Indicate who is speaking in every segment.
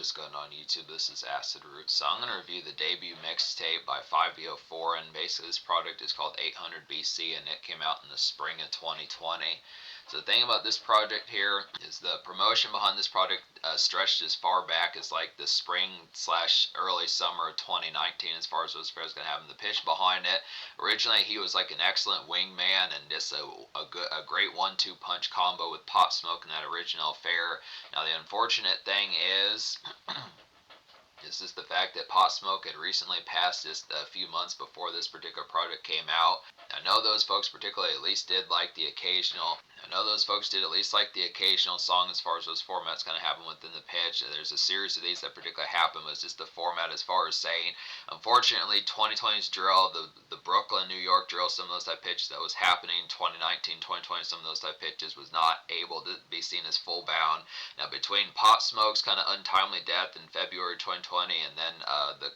Speaker 1: just going on YouTube. This is Acid Root. So I'm going to review the debut mixtape by Fivio, and basically this project is called 800 BC, and it came out in the spring of 2020. So the thing about this project here is the promotion behind this project stretched as far back as like the spring slash early summer of 2019 as far as those fairs going to have. The pitch behind it, originally he was like an excellent wingman and just a great 1-2 punch combo with Pop Smoke in that original fair. Now the unfortunate thing is is the fact that Pot Smoke had recently passed just a few months before this particular project came out. I know those folks particularly at least did like the occasional song as far as those formats kind of happen within the pitch. There's a series of these that particularly happened, was just the format as far as saying, unfortunately 2020's drill, the Brooklyn, New York drill, some of those type pitches that was happening 2019, 2020, some of those type pitches was not able to be seen as full bound. Now between Pot Smoke's kind of untimely death in February 2020 and then the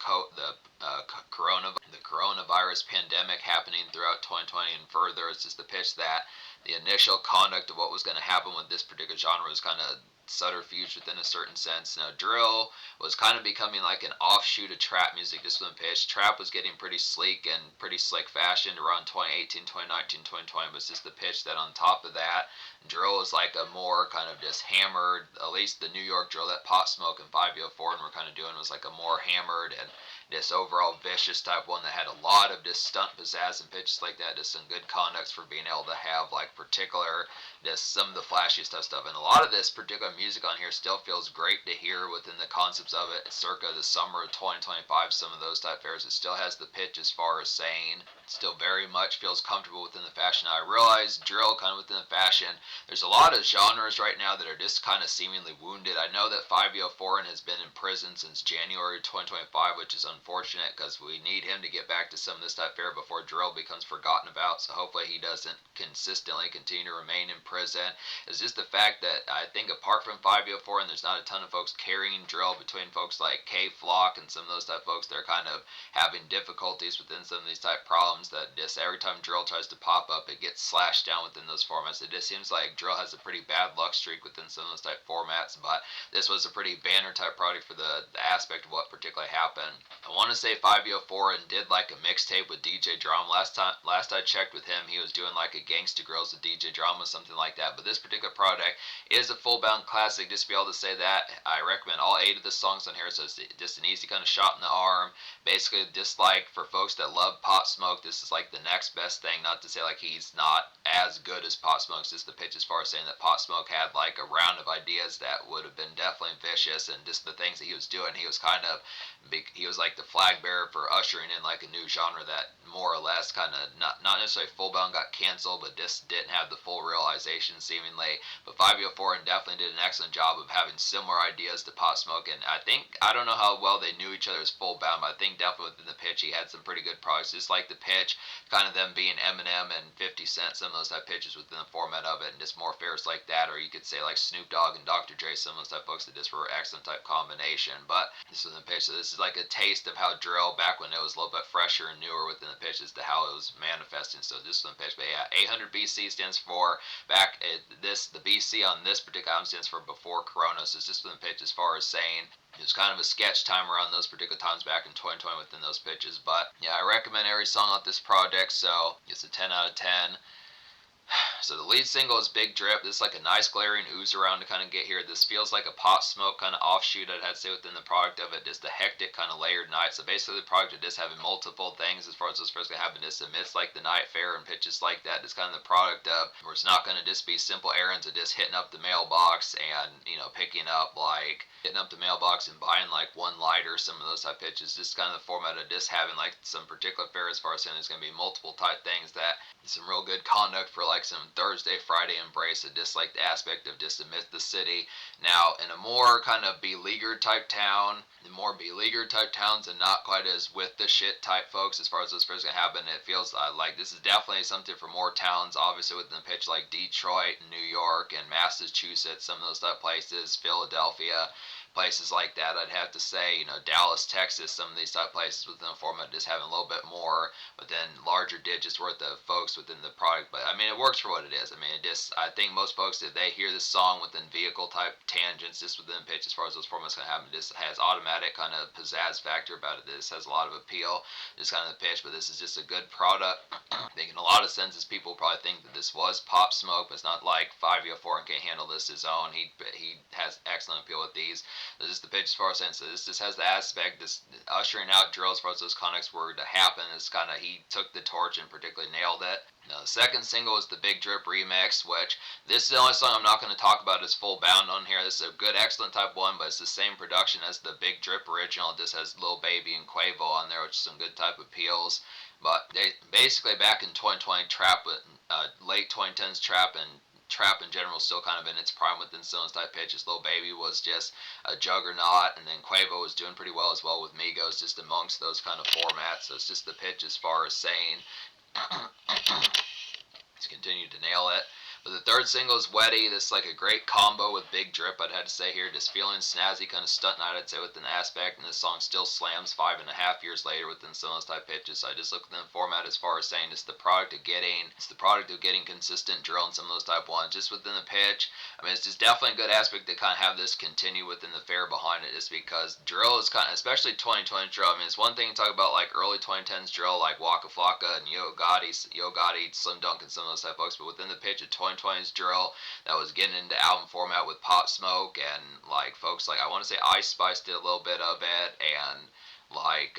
Speaker 1: coronavirus pandemic happening throughout 2020 and further, it's just the pitch that the initial conduct of what was going to happen with this particular genre was kind of subterfuge within a certain sense. Now drill was kind of becoming like an offshoot of trap music just when pitched. Trap was getting pretty sleek and pretty slick fashioned around 2018, 2019, 2020, but it's just the pitch that on top of that, drill was like a more kind of just hammered, at least the New York drill that Pot Smoke and 504 were kind of doing was like a more hammered and this overall vicious type one that had a lot of just stunt pizzazz and pitches like that, just some good conducts for being able to have like particular, just some of the flashiest stuff. And a lot of this particular music on here still feels great to hear within the concepts of it. Circa the summer of 2025, some of those type fairs, it still has the pitch as far as saying, it still very much feels comfortable within the fashion. I realize drill kind of within the fashion, there's a lot of genres right now that are just kind of seemingly wounded. I know that Fivio has been in prison since January 2025, which is unfortunate because we need him to get back to some of this type fare before drill becomes forgotten about. So hopefully he doesn't consistently continue to remain in prison. It's just the fact that I think apart from Fivio and there's not a ton of folks carrying drill between folks like K Flock and some of those type folks, they're kind of having difficulties within some of these type problems that just every time drill tries to pop up, it gets slashed down within those formats. It just seems like drill has a pretty bad luck streak within some of those type formats, but this was a pretty banner type project for the aspect of what particularly happened. I want to say Fivio and did like a mixtape with DJ Drama. Last I checked with him, he was doing like a Gangsta Grills with DJ Drama, something like that. But this particular project is a full bound classic. Just to be able to say that, I recommend all 8 of the songs on here. So it's just an easy kind of shot in the arm. Basically, just like for folks that love Pot Smoke, this is like the next best thing. Not to say like he's not as good as Pot Smoke. It's just the pitch as far as saying that Pot Smoke had like a round of ideas that would have been definitely vicious, and just the things that he was doing, he was kind of he was like the flag bearer for ushering in like a new genre that more or less kind of not necessarily full bound got canceled, but just didn't have the full realization seemingly. But Fivio definitely did an excellent job of having similar ideas to Pot Smoke, and I don't know how well they knew each other as full bound, but I think definitely within the pitch he had some pretty good products, just like the pitch, kind of them being Eminem and 50 Cent, some of those type pitches within the format of it, and just more fairs like that, or you could say like Snoop Dogg and Dr. Dre, some of those type folks that just were excellent type combination. But this was in the pitch, so this is like a taste of how drill back when it was a little bit fresher and newer within the pitch as to how it was manifesting. So this was in the pitch, but yeah, 800 BC stands for back the BC on this particular album stands for before Corona. So it's just in the pitch as far as saying it was kind of a sketch time around those particular times back in 2020 within those pitches. But yeah, I recommend every song off this project, so it's a 10 out of 10. So the lead single is Big Drip. This is like a nice glaring ooze around to kind of get here. This feels like a Pot Smoke kind of offshoot, I'd have to say, within the product of it. Just a hectic kind of layered night. So basically the project is just having multiple things as far as what's first going to happen. Just amidst like the night fair and pitches like that. It's kind of the product of where it's not going to just be simple errands of just hitting up the mailbox and, picking up like hitting up the mailbox and buying like one lighter, some of those type pitches. Just kind of the format of just having like some particular fair as far as saying there's going to be multiple type things that some real good conduct for like some Thursday, Friday embrace of just like the aspect of just amidst the city. Now, in a more kind of beleaguered type town, the more beleaguered type towns and not quite as with the shit type folks as far as those fairs gonna happen, it feels like this is definitely something for more towns, obviously within the pitch like Detroit, New York, and Massachusetts, some of those type places, Philadelphia, places like that. I'd have to say, Dallas, Texas, some of these type places within the format just having a little bit more within larger digits worth of folks within the product. But I mean, it works for what it is. I mean, I think most folks, if they hear this song within vehicle type tangents, just within pitch, as far as those formats can happen, this has automatic kind of pizzazz factor about it. This has a lot of appeal, just kind of the pitch. But this is just a good product. I think in a lot of senses, people probably think that this was Pop Smoke, but it's not like Fivio 4 and can't handle this his own. He has excellent appeal with these. This is the pitch as far as saying, so this just has the aspect, this ushering out drill as far as those connects were to happen. It's kind of, he took the torch and particularly nailed it. Now, the second single is the Big Drip remix, which this is the only song I'm not going to talk about as full bound on here. This is a good, excellent type one, but it's the same production as the Big Drip original. It just has Lil Baby and Quavo on there, which is some good type appeals. But they basically back in 2020, trap, late 2010s trap in general still kind of in its prime within Stones type pitches. Lil Baby was just a juggernaut, and then Quavo was doing pretty well as well with Migos, just amongst those kind of formats. So it's just the pitch as far as saying he's continued to nail it. But the third single is Wetty. This is like a great combo with Big Drip, I'd have to say here. Just feeling snazzy, kind of stunt night, I'd say, within the aspect. And this song still slams 5.5 years later within some of those type pitches. So I just look within the format as far as saying it's the product of getting consistent drill and some of those type ones. Just within the pitch, I mean, it's just definitely a good aspect to kind of have this continue within the fare behind it, just because drill is kind of, especially 2020 drill. I mean, it's one thing to talk about like early 2010s drill, like Waka Flocka and Yo Gotti, Slim Dunk, and some of those type folks. But within the pitch of 2020's drill that was getting into album format with Pop Smoke and like folks like, I want to say Ice Spice did a little bit of it, and like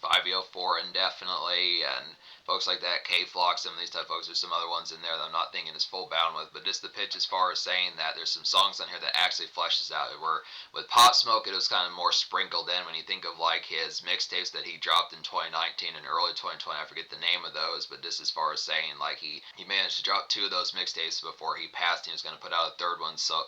Speaker 1: Fivio 4 indefinitely, and folks like that, K-Flock, some of these type folks. There's some other ones in there that I'm not thinking is full bound with, but just the pitch as far as saying that there's some songs on here that actually fleshes out. Where with Pop Smoke, it was kind of more sprinkled in when you think of like his mixtapes that he dropped in 2019 and early 2020. I forget the name of those, but just as far as saying like he managed to drop 2 of those mixtapes before he passed. He was going to put out a third one, so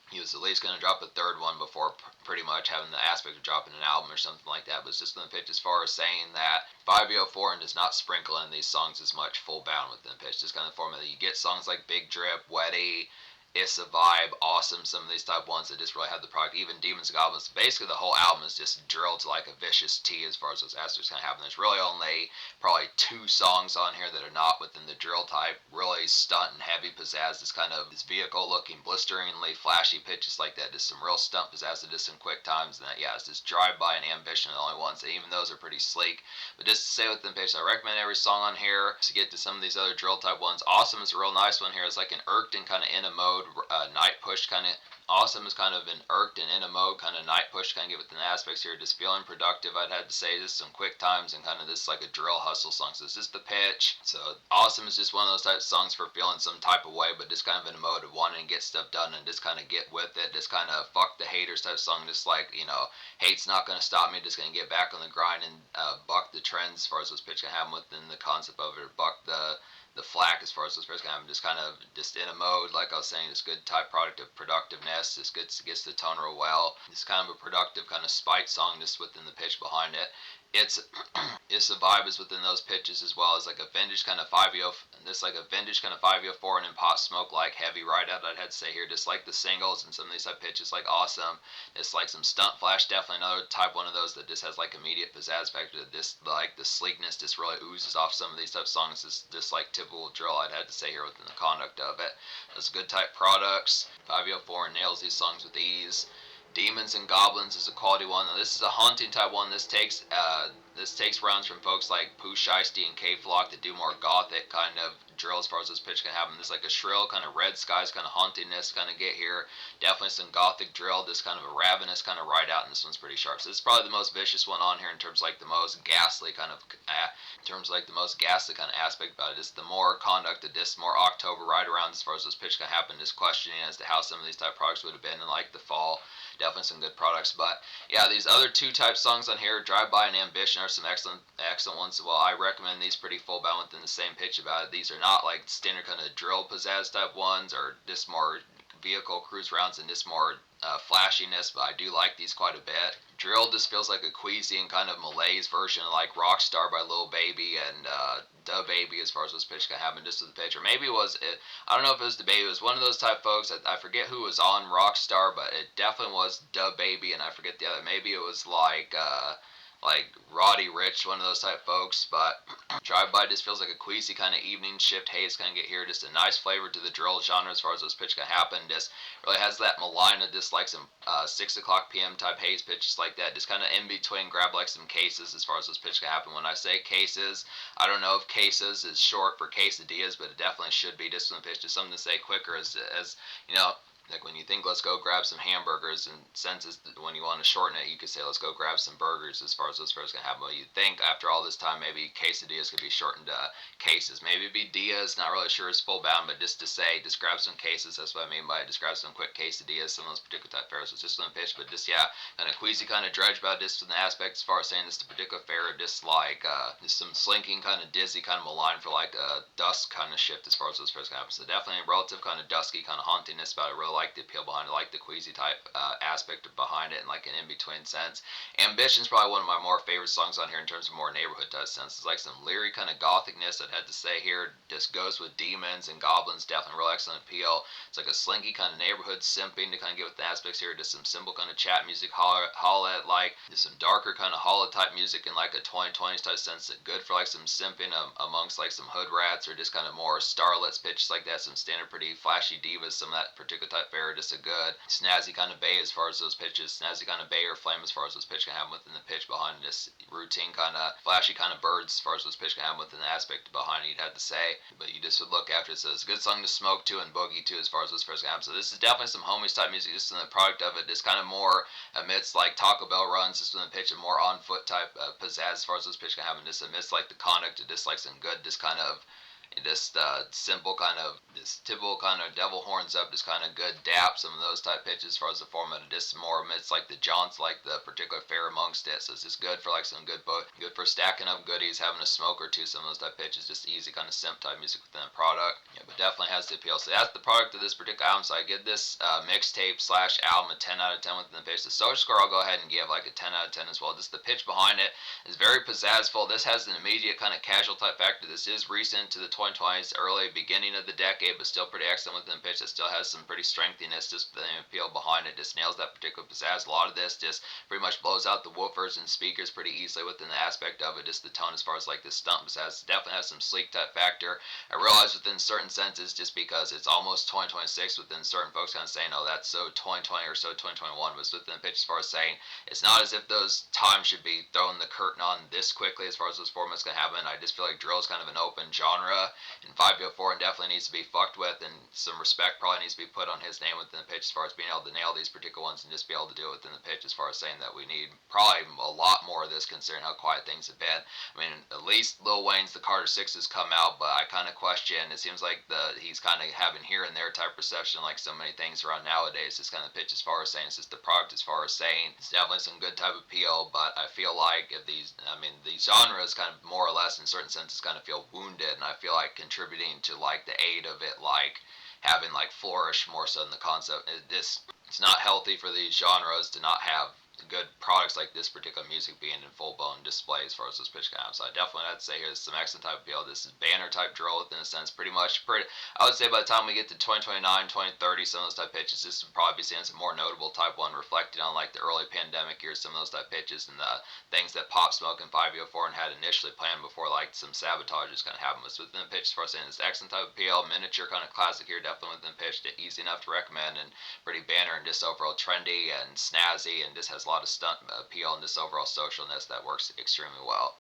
Speaker 1: he was at least going to drop a third one before pretty much having the aspect of dropping an album or something like that. But it's just in the pitch as far as saying that 504 does not sprinkle in these songs as much full bound within the pitch. Just kind of the format that you get songs like Big Drip, Wetty, It's a Vibe, Awesome, some of these type ones that just really have the product. Even Demons and Goblins, basically the whole album is just drilled to like a vicious T as far as those aspects kind of happen. There's really only probably 2 songs on here that are not within the drill type, really stunt and heavy pizzazz. This kind of this vehicle looking blisteringly flashy pitches like that. Just some real stunt pizzazz, just some quick times. And that, yeah, it's just Drive By and Ambition, the only ones. Even those are pretty sleek. But just to say within the pitch, I recommend every song on here. To get to some of these other drill type ones, Awesome is a real nice one here. It's like an irked and kind of in a mode, night push kind of. Awesome is kind of an irked and in a mode kind of night push, kind of get within the aspects here. Just feeling productive, I'd have to say. Just some quick times and kind of this like a drill hustle song. So it's just the pitch. So Awesome is just one of those types of songs for feeling some type of way, but just kind of in a mode of wanting to get stuff done and just kind of get with it. Just kind of fuck the haters type of song. Just like, hate's not going to stop me. Just going to get back on the grind and buck the trends as far as those pitch can have within the concept of it. Buck the flack as far as those pitch can have. Just kind of just in a mode, like I was saying, this good type product of productiveness. This gets the tone real well. It's kind of a productive kind of spite song just within the pitch behind it. It's a vibe is within those pitches as well as like a vintage kind of 5-0, this like a vintage kind of 504 and then Pop Smoke like heavy ride out, I'd have to say here. Just like the singles and some of these type pitches like Awesome. It's like some stunt flash, definitely another type one of those that just has like immediate pizzazz factor. That this like the sleekness just really oozes off some of these type songs. It's just like typical drill, I'd have to say here within the conduct of it. Those good type products. 504 nails these songs with ease. Demons and Goblins is a quality one. Now, this is a haunting type one. This takes rounds from folks like Pooh Shiesty and K-Flock that do more gothic kind of drill as far as this pitch can happen. This like a shrill kind of red skies kind of hauntingness kind of get here. Definitely some gothic drill. This kind of a ravenous kind of ride out, and this one's pretty sharp. So this is probably the most vicious one on here in terms of like the most ghastly kind of aspect about it. It's the more conducted, this more October ride around as far as this pitch can happen. Just questioning as to how some of these type of products would have been in like the fall. Definitely some good products. But yeah, these other 2 type songs on here, Drive By and Ambition, are some excellent ones. Well, I recommend these pretty full bound within the same pitch about it. These are not like standard kind of drill pizzazz type ones, or just more vehicle cruise rounds, and just more flashiness, but I do like these quite a bit. Drill just feels like a queasy and kind of malaise version of like Rockstar by Lil Baby and Da Baby as far as this pitch can happen just with the pitch. Or maybe it was, I don't know if it was Da Baby, it was one of those type folks, I forget who was on Rockstar, but it definitely was Da Baby, and I forget the other, maybe it was like Roddy Rich, one of those type folks, but Drive By just feels like a queasy kind of evening shift haze kind of get here. Just a nice flavor to the drill genre as far as those pitch can happen. Just really has that Melina, just like some 6 o'clock p.m. type haze pitches like that. Just kind of in between, grab like some cases as far as those pitch can happen. When I say cases, I don't know if cases is short for quesadillas, but it definitely should be. Just when the pitch, just something to say quicker as you know, like when you think let's go grab some hamburgers, and senses when you want to shorten it, you could say let's go grab some burgers as far as those fairs can happen. Well, you'd think after all this time maybe quesadillas could be shortened to cases. Maybe it'd be dias, not really sure it's full bound, but just to say, just grab some cases, that's what I mean by it. Just grab some quick quesadillas, some of those particular type fairs. It's just one pitch, but just, yeah, kind of queasy, kind of dredge about this from the aspect as far as saying this particular fair, just like, just some slinking, kind of dizzy, kind of malign for like a dusk kind of shift as far as those fairs can happen. So definitely a relative kind of dusky, kind of hauntingness about it. Really like the appeal behind it, like the queasy type aspect behind it, and like an in-between sense. Ambition's probably one of my more favorite songs on here in terms of more neighborhood type sense. It's like some leery kind of gothicness, I'd have to say here. Just goes with demons and goblins, definitely real excellent appeal. It's like a slinky kind of neighborhood simping to kind of get with the aspects here. Just some simple kind of chat music, holla at like just some darker kind of holla type music in like a 2020s type sense. That good for like some simping amongst like some hood rats, or just kind of more starlets pitches like that. Some standard pretty flashy divas, some of that particular type fare. Just a good snazzy kind of bay as far as those pitches, snazzy kind of bay or flame as far as those pitch can have within the pitch behind this routine kind of flashy kind of birds as far as those pitch can have within the aspect behind it, you'd have to say. But you just would look after it, so it's a good song to smoke to and boogie to as far as those first can happen. So this is definitely some homies type music, just in the product of it, just kind of more amidst like Taco Bell runs, just in the pitch, and more on foot type pizzazz as far as those pitch can happen, just amidst like the conduct of just like some good, just kind of just simple kind of this typical kind of devil horns up, just kind of good dap, some of those type pitches as far as the format. Just more amidst like the jaunts, like the particular fare amongst it. So it's just good for like some good for stacking up goodies, having a smoke or two, some of those type pitches, just easy kind of simp type music within the product. Yeah, but definitely has the appeal. So that's the product of this particular album. So I give this mixtape slash album a 10 out of 10 within the pitch. The social score I'll go ahead and give like a 10 out of 10 as well. Just the pitch behind it is very pizzazzful. This has an immediate kind of casual type factor. This is recent to the 2020s, early beginning of the decade, but still pretty excellent within the pitch. That still has some pretty strengthiness, just the appeal behind it, just nails that particular pizzazz. A lot of this just pretty much blows out the woofers and speakers pretty easily within the aspect of it. Just the tone as far as like the stump pizzazz definitely has some sleek type factor. I realize within certain senses, just because it's almost 2026, within certain folks kind of saying, oh, that's so 2020 or so 2021, but within the pitch as far as saying, it's not as if those times should be throwing the curtain on this quickly as far as those formats can happen. I just feel like drill is kind of an open genre, and Fivio and definitely needs to be fucked with, and some respect probably needs to be put on his name within the pitch as far as being able to nail these particular ones and just be able to do it within the pitch, as far as saying that we need probably a lot more of this considering how quiet things have been. I mean, at least Lil Wayne's The Carter 6 has come out, but I kind of question, it seems like he's kind of having here and there type perception like so many things around nowadays. It's kind of pitch as far as saying it's just the product as far as saying it's definitely some good type of appeal, but I feel like if these genres kind of more or less in certain senses kind of feel wounded, and I feel like contributing to like the aid of it, like having like flourish more so than the concept. It's not healthy for these genres to not have good products like this particular music being in full blown display as far as this pitch counts. So I definitely have to say here's some excellent type of appeal. This is banner type drill within a sense, pretty much. I would say by the time we get to 2029, 2030, some of those type pitches, this would probably be seeing some more notable type one reflected on like the early pandemic years, some of those type pitches and the things that Pop Smoke and Fivio and had initially planned before like some sabotages kind of happened. Was within the pitch as far as saying this excellent type of appeal, miniature kind of classic here, definitely within the pitch, easy enough to recommend, and pretty banner and just overall trendy and snazzy, and just has a lot of stunt appeal and just overall socialness that works extremely well.